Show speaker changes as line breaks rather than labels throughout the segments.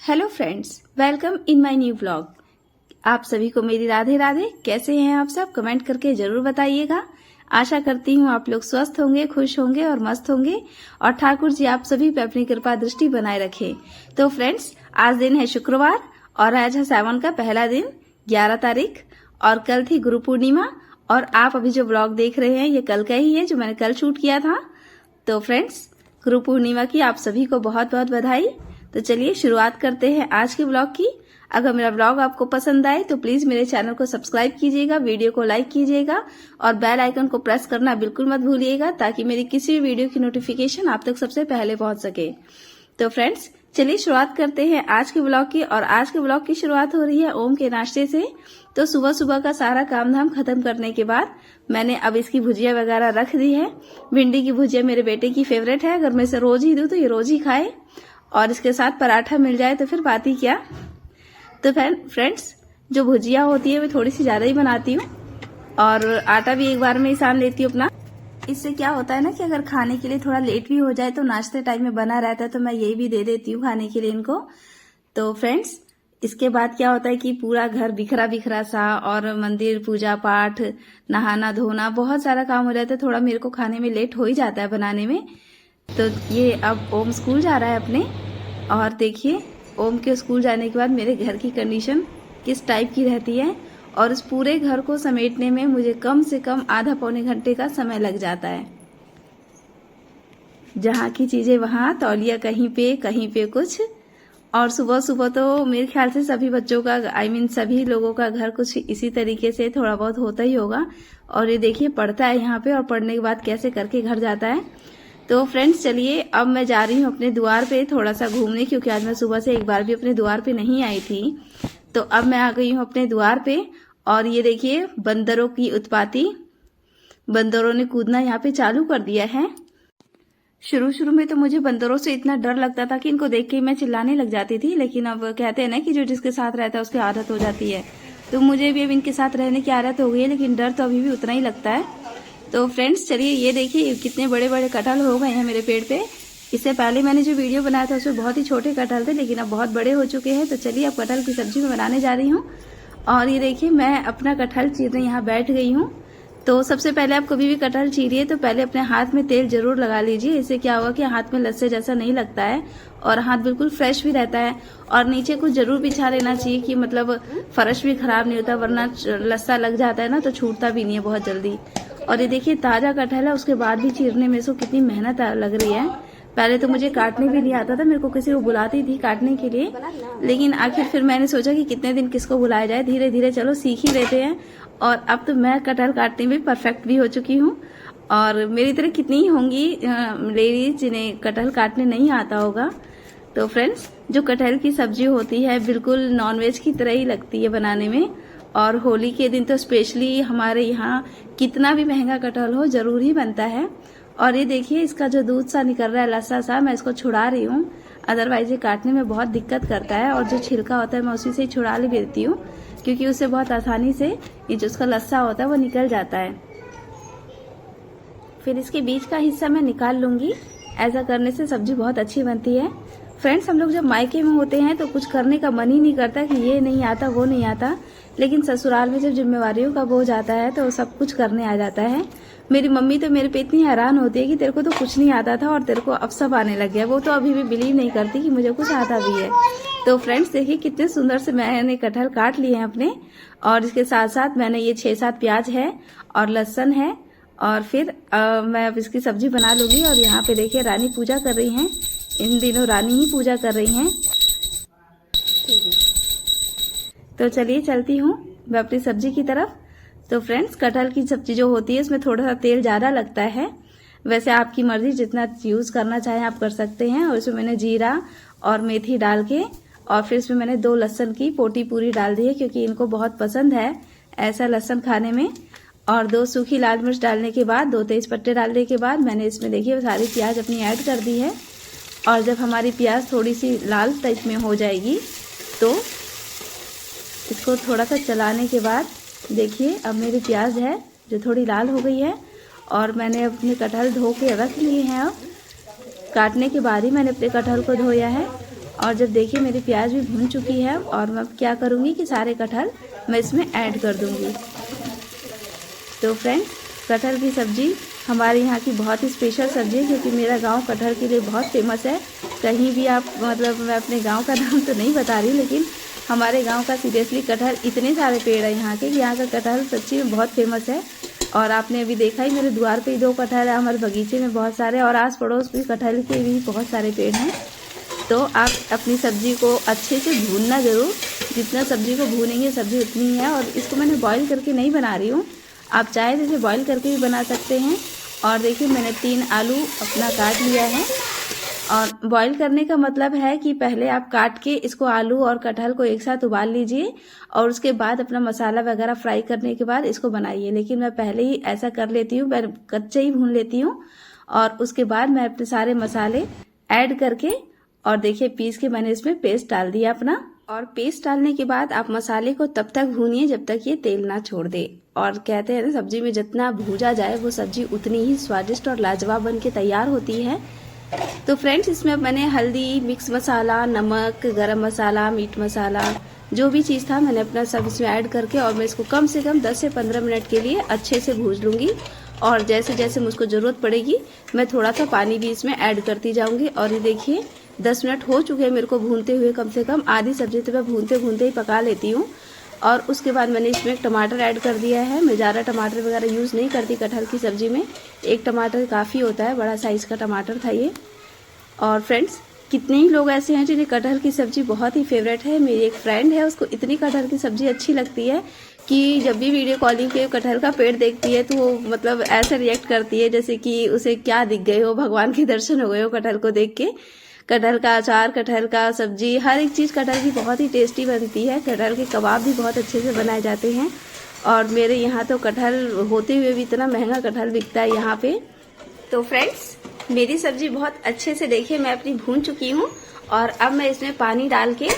Hello friends, welcome in my new blog. आप सभी को मेरी राधे राधे। कैसे हैं आप सब? कमेंट करके जरूर बताइएगा। आशा करती हूँ आप लोग स्वस्थ होंगे, खुश होंगे और मस्त होंगे और ठाकुर जी आप सभी पे अपनी कृपा दृष्टि बनाए रखे। तो फ्रेंड्स, आज दिन है शुक्रवार और आज है सावन का पहला दिन 11 तारीख और कल थी गुरु पूर्णिमा। और आप अभी जो ब्लॉग देख रहे हैं ये कल का ही है जो मैंने कल शूट किया था। तो फ्रेंड्स, गुरु पूर्णिमा की आप सभी को बहुत बहुत बधाई। तो चलिए शुरुआत करते हैं आज के ब्लॉग की। अगर मेरा ब्लॉग आपको पसंद आए तो प्लीज मेरे चैनल को सब्सक्राइब कीजिएगा, वीडियो को लाइक कीजिएगा और बेल आइकन को प्रेस करना बिल्कुल मत भूलिएगा ताकि मेरी किसी भी वीडियो की नोटिफिकेशन आप तक सबसे पहले पहुंच सके। तो फ्रेंड्स, चलिए शुरुआत करते हैं आज के ब्लॉग की। और आज के ब्लॉग की शुरुआत हो रही है ओम के नाश्ते से। तो सुबह सुबह का सारा काम धाम खत्म करने के बाद मैंने अब इसकी भुजिया वगैरह रख दी है। भिंडी की भुजिया मेरे बेटे की फेवरेट है। अगर मैं इसे रोज ही दूं तो ये रोज ही खाए और इसके साथ पराठा मिल जाए तो फिर बात ही क्या। तो फ्रेंड्स, जो भुजिया होती है मैं थोड़ी सी ज्यादा ही बनाती हूँ और आटा भी एक बार में ही सान लेती हूँ अपना। इससे क्या होता है ना कि अगर खाने के लिए थोड़ा लेट भी हो जाए तो नाश्ते टाइम में बना रहता है तो मैं यही भी दे देती हूँ खाने के लिए इनको। तो फ्रेंड्स, इसके बाद क्या होता है कि पूरा घर बिखरा बिखरा सा और मंदिर, पूजा पाठ, नहाना धोना, बहुत सारा काम हो जाता है। थोड़ा मेरे को खाने में लेट हो ही जाता है बनाने में। तो ये अब ओम स्कूल जा रहा है अपने और देखिए ओम के स्कूल जाने के बाद मेरे घर की कंडीशन किस टाइप की रहती है। और इस पूरे घर को समेटने में मुझे कम से कम आधा पौने घंटे का समय लग जाता है। जहाँ की चीजें वहां, तौलिया कहीं पे कुछ। और सुबह सुबह तो मेरे ख्याल से सभी बच्चों का सभी लोगों का घर कुछ इसी तरीके से थोड़ा बहुत होता ही होगा। और ये देखिए पढ़ता है यहाँ पे और पढ़ने के बाद कैसे करके घर जाता है। तो फ्रेंड्स, चलिए अब मैं जा रही हूँ अपने द्वार पे थोड़ा सा घूमने, क्योंकि आज मैं सुबह से एक बार भी अपने द्वार पे नहीं आई थी। तो अब मैं आ गई हूँ अपने द्वार पे और ये देखिए बंदरों की उत्पाती। बंदरों ने कूदना यहाँ पे चालू कर दिया है। शुरू में तो मुझे बंदरों से इतना डर लगता था कि इनको देख के मैं चिल्लाने लग जाती थी, लेकिन अब कहते हैं ना कि जो जिसके साथ रहता है उसकी आदत हो जाती है। तो मुझे भी अब इनके साथ रहने की आदत हो गई है, लेकिन डर तो अभी भी उतना ही लगता है। तो फ्रेंड्स, चलिए ये देखिए कितने बड़े बड़े कटहल हो गए हैं मेरे पेड़ पे। इससे पहले मैंने जो वीडियो बनाया था उसमें बहुत ही छोटे कटहल थे, लेकिन अब बहुत बड़े हो चुके हैं। तो चलिए अब कटहल की सब्जी मैं बनाने जा रही हूँ। और ये देखिए मैं अपना कटहल चीरने यहाँ बैठ गई हूँ। तो सबसे पहले आप कभी भी कटहल चीरिए तो पहले अपने हाथ में तेल जरूर लगा लीजिए। इससे क्या होगा कि हाथ में लस्से जैसा नहीं लगता है और हाथ बिल्कुल फ्रेश भी रहता है। और नीचे कुछ जरूर बिछा लेना चाहिए कि मतलब फर्श भी खराब नहीं होता, वरना लस्सा लग जाता है ना तो छूटता भी नहीं है बहुत जल्दी। और ये देखिए ताजा कटहल है, उसके बाद भी चीरने में इसको कितनी मेहनत लग रही है। पहले तो मुझे काटने भी नहीं आता था, मेरे को किसी को बुलाती थी काटने के लिए, लेकिन आखिर फिर मैंने सोचा कि कितने दिन किसको बुलाया जाए, धीरे धीरे चलो सीख ही लेते हैं। और अब तो मैं कटहल काटने में परफेक्ट भी हो चुकी हूँ। और मेरी तरह कितनी ही होंगी लेडीज जिन्हें कटहल काटने नहीं आता होगा। तो फ्रेंड्स, जो कटहल की सब्जी होती है बिल्कुल नॉनवेज की तरह ही लगती है बनाने में। और होली के दिन तो स्पेशली हमारे यहाँ कितना भी महंगा कटहल हो जरूर ही बनता है। और ये देखिए इसका जो दूध सा निकल रहा है, लस्सा सा, मैं इसको छुड़ा रही हूँ, अदरवाइज ये काटने में बहुत दिक्कत करता है। और जो छिलका होता है मैं उसी से ही छुड़ा ले देती हूँ, क्योंकि उससे बहुत आसानी से ये जो उसका लस्सा होता है वो निकल जाता है। फिर इसके बीच का हिस्सा मैं निकाल लूंगी। ऐसा करने से सब्जी बहुत अच्छी बनती है। फ्रेंड्स, हम लोग जब मायके में होते हैं तो कुछ करने का मन ही नहीं करता कि ये नहीं आता वो नहीं आता, लेकिन ससुराल में जब जिम्मेवारियों का बोझ आता है तो सब कुछ करने आ जाता है। मेरी मम्मी तो मेरे पे इतनी हैरान होती है कि तेरे को तो कुछ नहीं आता था और तेरे को अब सब आने लग गया। वो तो अभी भी बिलीव नहीं करती कि मुझे कुछ आता भी है। तो फ्रेंड्स, देखिए कितने सुंदर से मैंने कटहल काट लिए हैं अपने। और इसके साथ साथ मैंने ये 6-7 प्याज है और लहसुन है। और फिर मैं अब इसकी सब्जी बना लूंगी। और यहाँ पे देखिए रानी पूजा कर रही हैं, इन दिनों रानी ही पूजा कर रही हैं। तो चलिए चलती हूँ मैं अपनी सब्जी की तरफ। तो फ्रेंड्स, कटहल की सब्जी जो होती है उसमें थोड़ा सा तेल ज्यादा लगता है। वैसे आपकी मर्जी, जितना यूज करना चाहें आप कर सकते हैं। और इसमें मैंने जीरा और मेथी डाल के और फिर इसमें मैंने 2 लहसुन की पोटी पूरी डाल दी है, क्योंकि इनको बहुत पसंद है ऐसा लहसुन खाने में। और 2 सूखी लाल मिर्च डालने के बाद 2 तेज पत्ते डालने के बाद मैंने इसमें देखिए सारी प्याज अपनी ऐड कर दी है। और जब हमारी प्याज थोड़ी सी लाल टाइप में हो जाएगी तो इसको थोड़ा सा चलाने के बाद देखिए अब मेरी प्याज है जो थोड़ी लाल हो गई है। और मैंने अपने कटहल धो के रख लिए हैं। अब काटने के बाद ही मैंने अपने कटहल को धोया है। और जब देखिए मेरी प्याज भी भून चुकी है और मैं क्या करूँगी कि सारे कटहल मैं इसमें ऐड कर दूँगी। तो फ्रेंड्स, कटहल की सब्ज़ी हमारे यहाँ की बहुत ही स्पेशल सब्ज़ी है, क्योंकि मेरा गांव कटहल के लिए बहुत फेमस है। कहीं भी आप मतलब मैं अपने गांव का नाम तो नहीं बता रही, लेकिन हमारे गांव का सीरियसली कटहल इतने सारे पेड़ है यहाँ के, यहाँ का कटहल सच्ची में बहुत फेमस है। और आपने अभी देखा ही मेरे द्वार पे ही 2 कटहल है, हमारे बगीचे में बहुत सारे, और आस पड़ोस भी कटहल के भी बहुत सारे पेड़ हैं। तो आप अपनी सब्ज़ी को अच्छे से भूनना ज़रूर, जितना सब्ज़ी को भूनेंगे सब्ज़ी उतनी है। और इसको मैंने बॉईल करके नहीं बना रही हूँ, आप चाहे तो इसे बॉईल करके भी बना सकते हैं। और देखिए मैंने 3 आलू अपना काट लिया है। और बॉईल करने का मतलब है कि पहले आप काट के इसको आलू और कटहल को एक साथ उबाल लीजिए और उसके बाद अपना मसाला वगैरह फ्राई करने के बाद इसको बनाइए। लेकिन मैं पहले ही ऐसा कर लेती हूँ, मैं कच्चे ही भून लेती हूँ और उसके बाद मैं अपने सारे मसाले ऐड करके और देखिए पीस के मैंने इसमें पेस्ट डाल दिया अपना। और पेस्ट डालने के बाद आप मसाले को तब तक भूनिए जब तक ये तेल ना छोड़ दे। और कहते हैं ना, सब्जी में जितना भूजा जाए वो सब्जी उतनी ही स्वादिष्ट और लाजवाब बन के तैयार होती है। तो फ्रेंड्स, इसमें मैंने हल्दी, मिक्स मसाला, नमक, गरम मसाला, मीट मसाला, जो भी चीज़ था मैंने अपना सब इसमें ऐड करके और मैं इसको कम से कम 10 से 15 मिनट के लिए अच्छे से भूज लूँगी। और जैसे जैसे मुझको ज़रूरत पड़ेगी मैं थोड़ा सा पानी भी इसमें ऐड करती जाऊँगी। और ये देखिए 10 मिनट हो चुके हैं मेरे को भूनते हुए, कम से कम आधी सब्जी तो मैं भूनते भूनते ही पका लेती हूँ। और उसके बाद मैंने इसमें एक टमाटर ऐड कर दिया है। मैं ज़्यादा टमाटर वगैरह यूज़ नहीं करती कटहल की सब्ज़ी में, 1 टमाटर काफ़ी होता है, बड़ा साइज़ का टमाटर था ये। और फ्रेंड्स, कितने ही लोग ऐसे हैं जिन्हें कटहल की सब्ज़ी बहुत ही फेवरेट है। मेरी एक फ्रेंड है, उसको इतनी कटहल की सब्ज़ी अच्छी लगती है कि जब भी वीडियो कॉलिंग पे कटहल का पेड़ देखती है तो वो मतलब ऐसे रिएक्ट करती है जैसे कि उसे क्या दिख गए हो, भगवान के दर्शन हो गए हो कटहल को देख के। कटहल का अचार, कटहल का सब्जी, हर एक चीज़ कटहल की बहुत ही टेस्टी बनती है। कटहल के कबाब भी बहुत अच्छे से बनाए जाते हैं। और मेरे यहाँ तो कटहल होते हुए भी इतना महंगा कटहल बिकता है यहाँ पे। तो फ्रेंड्स, मेरी सब्जी बहुत अच्छे से देखिए मैं अपनी भून चुकी हूँ और अब मैं इसमें पानी डाल के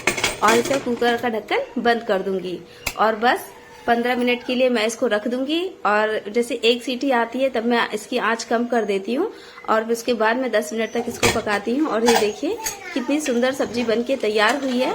और इसे कुकर का ढक्कन बंद कर दूंगी और बस 15 मिनट के लिए मैं इसको रख दूंगी। और जैसे 1 सीटी आती है तब मैं इसकी आंच कम कर देती हूँ और उसके बाद मैं 10 मिनट तक इसको पकाती हूँ। और ये देखिए कितनी सुंदर सब्जी बनके तैयार हुई है।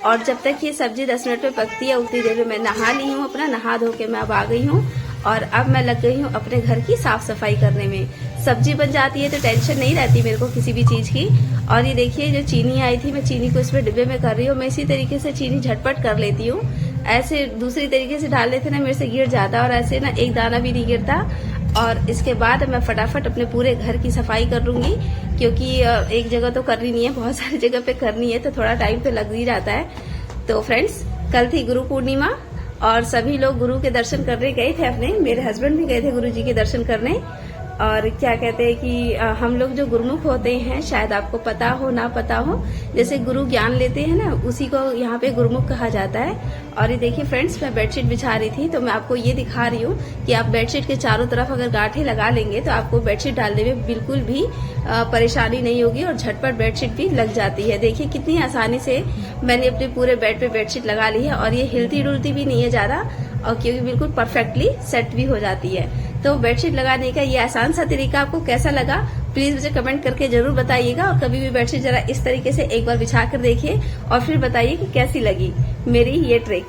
और जब तक ये सब्जी 10 मिनट में पकती है उतनी देर में मैं नहा ली हूँ, अपना नहा धो के मैं अब आ गई हूँ और अब मैं लग गई हूँ अपने घर की साफ सफाई करने में। सब्जी बन जाती है तो टेंशन नहीं रहती मेरे को किसी भी चीज की। और ये देखिए जो चीनी आई थी, मैं चीनी को इसमें डिब्बे में कर रही हूँ। मैं इसी तरीके से चीनी झटपट कर लेती हूँ, ऐसे दूसरी तरीके से डाल लेते ना मेरे से गिर जाता और ऐसे ना एक दाना भी नहीं गिरता। और इसके बाद मैं फटाफट अपने पूरे घर की सफाई कर लूंगी, क्योंकि एक जगह तो करनी नहीं है, बहुत सारी जगह पे करनी है, तो थोड़ा टाइम तो लग ही जाता है। तो फ्रेंड्स, कल थी गुरु पूर्णिमा और सभी लोग गुरु के दर्शन करने गए थे अपने, मेरे हस्बैंड भी गए थे गुरु जी के दर्शन करने। और क्या कहते हैं कि हम लोग जो गुरुमुख होते हैं, शायद आपको पता हो ना पता हो, जैसे गुरु ज्ञान लेते हैं ना, उसी को यहाँ पे गुरुमुख कहा जाता है। और ये देखिए फ्रेंड्स, मैं बेडशीट बिछा रही थी तो मैं आपको ये दिखा रही हूँ कि आप बेडशीट के चारों तरफ अगर गांठें लगा लेंगे तो आपको बेडशीट डालने में बिल्कुल भी परेशानी नहीं होगी और झटपट बेडशीट भी लग जाती है। देखिए कितनी आसानी से मैंने अपने पूरे बेड पे बेडशीट लगा ली है और ये हिलती डुलती भी नहीं है ज्यादा, और क्योंकि बिल्कुल परफेक्टली सेट भी हो जाती है। तो बेडशीट लगाने का ये आसान सा तरीका आपको कैसा लगा प्लीज मुझे कमेंट करके जरूर बताइएगा। और कभी भी बेडशीट जरा इस तरीके से एक बार बिछा कर देखिए और फिर बताइए कि कैसी लगी मेरी ये ट्रिक।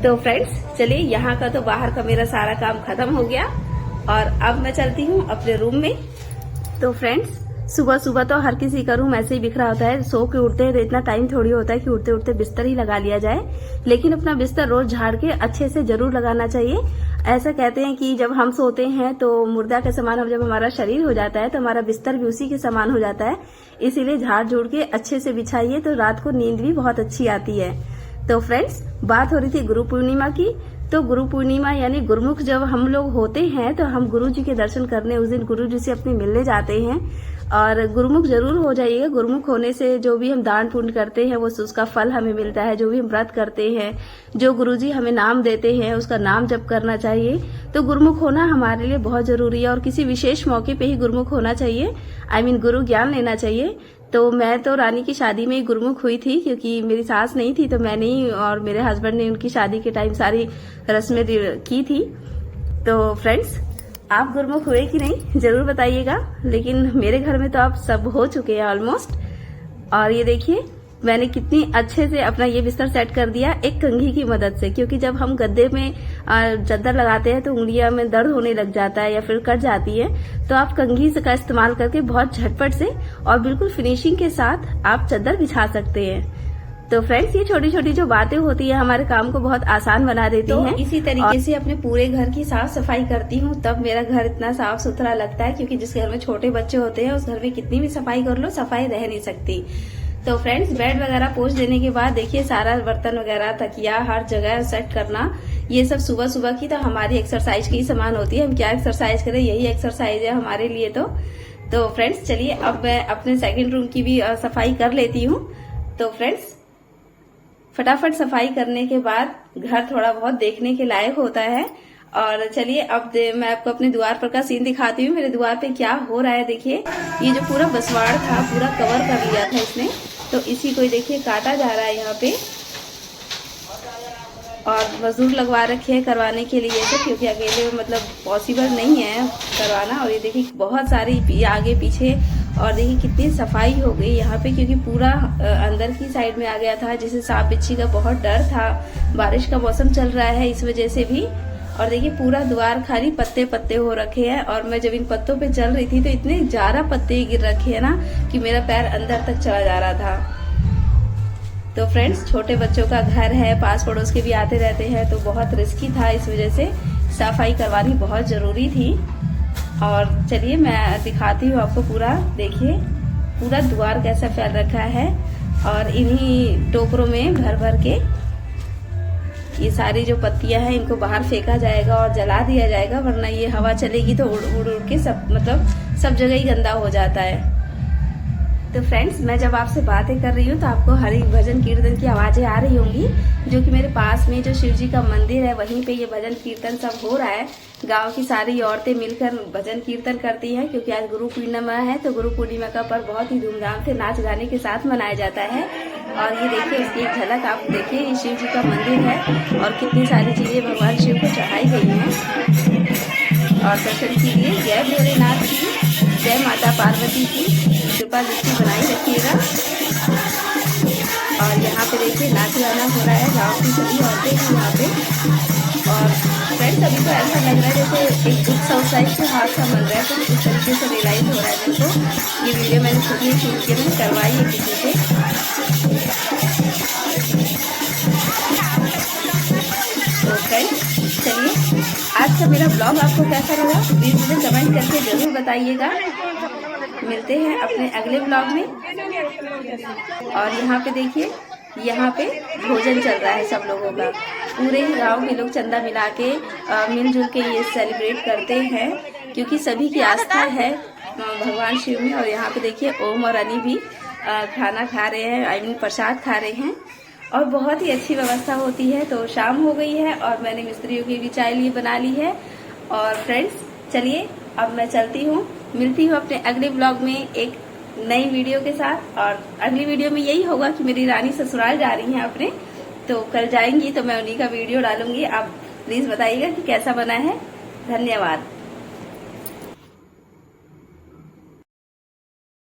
तो फ्रेंड्स, चलिए यहाँ का तो बाहर का मेरा सारा काम खत्म हो गया और अब मैं चलती हूँ अपने रूम में। तो फ्रेंड्स, सुबह सुबह तो हर किसी का रूम ऐसे ही बिखरा होता है, सो के उठते हैं तो इतना टाइम थोड़ी होता है कि उठते उठते बिस्तर ही लगा लिया जाए, लेकिन अपना बिस्तर रोज झाड़ के अच्छे से जरूर लगाना चाहिए। ऐसा कहते हैं कि जब हम सोते हैं तो मुर्दा के समान, अब जब हमारा शरीर हो जाता है तो हमारा बिस्तर भी उसी के समान हो जाता है, इसीलिए झाड़ झूड़ के अच्छे से बिछाइए तो रात को नींद भी बहुत अच्छी आती है। तो फ्रेंड्स, बात हो रही थी गुरु पूर्णिमा की। तो गुरु पूर्णिमा यानी गुरुमुख जब हम लोग होते हैं तो हम गुरु जी के दर्शन करने उस दिन गुरु जी से अपने मिलने जाते हैं और गुरुमुख जरूर हो जाइएगा। गुरुमुख होने से जो भी हम दान पुण्य करते हैं वो उसका फल हमें मिलता है। जो भी हम व्रत करते हैं, जो गुरुजी हमें नाम देते हैं उसका नाम जप करना चाहिए। तो गुरुमुख होना हमारे लिए बहुत जरूरी है और किसी विशेष मौके पे ही गुरुमुख होना चाहिए, गुरु ज्ञान लेना चाहिए। तो मैं तो रानी की शादी में ही गुरुमुख हुई थी, क्योंकि मेरी सास नहीं थी तो मैंने ही और मेरे हस्बैंड ने उनकी शादी के टाइम सारी रस्में की थी। तो फ्रेंड्स, आप गुरुमुख हुए कि नहीं जरूर बताइएगा, लेकिन मेरे घर में तो आप सब हो चुके हैं ऑलमोस्ट। और ये देखिए मैंने कितनी अच्छे से अपना ये बिस्तर सेट कर दिया एक कंघी की मदद से, क्योंकि जब हम गद्दे में चादर लगाते हैं तो उंगलियां में दर्द होने लग जाता है या फिर कट जाती है। तो आप कंघी का इस्तेमाल करके बहुत झटपट से और बिल्कुल फिनिशिंग के साथ आप चादर बिछा सकते हैं। तो फ्रेंड्स, ये छोटी छोटी जो बातें होती है हमारे काम को बहुत आसान बना देती हैं। इसी तरीके से अपने पूरे घर की साफ सफाई करती हूँ, तब मेरा घर इतना साफ सुथरा लगता है, क्योंकि जिस घर में छोटे बच्चे होते हैं उस घर में कितनी भी सफाई कर लो, सफाई रह नहीं सकती। तो फ्रेंड्स, बेड वगैरह पोंछ देने के बाद देखिए सारा बर्तन वगैरह, तकिया, हर जगह सेट करना, ये सब सुबह सुबह की तो हमारी एक्सरसाइज की समान होती है। हम क्या एक्सरसाइज करें, यही एक्सरसाइज है हमारे लिए। तो फ्रेंड्स चलिए अब मैं अपने सेकंड रूम की भी सफाई कर लेती हूँ। तो फ्रेंड्स, फटाफट सफाई करने के बाद घर थोड़ा बहुत देखने के लायक होता है। और चलिए अब मैं आपको अपने द्वार पर का सीन दिखाती हूँ। मेरे द्वार पे क्या हो रहा है देखिए। ये जो पूरा बसवाड़ था पूरा कवर कर लिया था इसने, तो इसी को देखिए काटा जा रहा है यहाँ पे। और मजदूर लगवा रखे हैं करवाने के लिए, तो क्योंकि अकेले मतलब पॉसिबल नहीं है करवाना। और ये देखिए बहुत सारी आगे पीछे, और देखिए कितनी सफाई हो गई यहाँ पे, क्योंकि पूरा अंदर की साइड में आ गया था, जिसे सांप बिच्छी का बहुत डर था। बारिश का मौसम चल रहा है इस वजह से भी। और देखिए पूरा द्वार खाली पत्ते पत्ते हो रखे हैं। और मैं जब इन पत्तों पे चल रही थी तो इतने ज्यादा पत्ते गिर रखे हैं ना कि मेरा पैर अंदर तक चला जा रहा था। तो फ्रेंड्स, छोटे बच्चों का घर है, पास पड़ोस के भी आते रहते हैं, तो बहुत रिस्की था, इस वजह से सफाई करवानी बहुत जरूरी थी। और चलिए मैं दिखाती हूँ आपको पूरा। देखिए पूरा द्वार कैसा फैल रखा है, और इन्हीं टोकरों में भर भर के ये सारी जो पत्तियां हैं इनको बाहर फेंका जाएगा और जला दिया जाएगा, वरना ये हवा चलेगी तो उड़ उड़ के सब जगह ही गंदा हो जाता है। तो फ्रेंड्स, मैं जब आपसे बातें कर रही हूँ तो आपको हर एक भजन कीर्तन की आवाजें आ रही होंगी, जो कि मेरे पास में जो शिव जी का मंदिर है वहीं पे ये भजन कीर्तन सब हो रहा है। गांव की सारी औरतें मिलकर भजन कीर्तन करती हैं, क्योंकि आज गुरु पूर्णिमा है। तो गुरु पूर्णिमा का पर्व बहुत ही धूमधाम से नाच गाने के साथ मनाया जाता है। और ये देखिए उसकी एक झलक आप देखिए, ये शिव जी का मंदिर है और कितनी सारी चीजें भगवान शिव को चढ़ाई गई हैं। और दर्शन कीजिए। जय भोलेनाथ की, जय माता पार्वती की कृपा दृष्टि बनाई रखिएगा। और यहाँ पे देखिए नाच गाना हो रहा है, गाँव की सभी औरतें हैं यहाँ पे। और फ्रेंड्स, अभी तो ऐसा लग रहा है जैसे एक उत्सव टाइप से हादसा बन रहा है, तो इस तरीके से रियलाइज हो रहा है मेरे को। ये वीडियो मैंने खुद ही शूट किया, मैंने करवाई है किसी से। तो फ्रेंड्स चलिए, आज का मेरा ब्लॉग आपको कैसा लगा प्लीज मुझे कमेंट करके जरूर बताइएगा। मिलते हैं अपने अगले ब्लॉग में। और यहाँ पे देखिए, यहाँ पे भोजन चल रहा है सब लोगों का। पूरे गांव के लोग चंदा मिला के मिलजुल के ये सेलिब्रेट करते हैं, क्योंकि सभी की आस्था है भगवान शिव में। और यहाँ पे देखिए ओम और अनी भी खाना खा रहे हैं, आई मीन प्रसाद खा रहे हैं, और बहुत ही अच्छी व्यवस्था होती है। तो शाम हो गई है और मैंने मिस्त्रियों की भी चाय लिए बना ली है। और फ्रेंड्स चलिए अब मैं चलती हूँ, मिलती हूँ अपने अगले ब्लॉग में एक नई वीडियो के साथ। और अगली वीडियो में यही होगा कि मेरी रानी ससुराल जा रही हैं अपने, तो कल जाएंगी तो मैं उन्हीं का वीडियो डालूंगी। आप प्लीज बताइएगा कि कैसा बना है। धन्यवाद।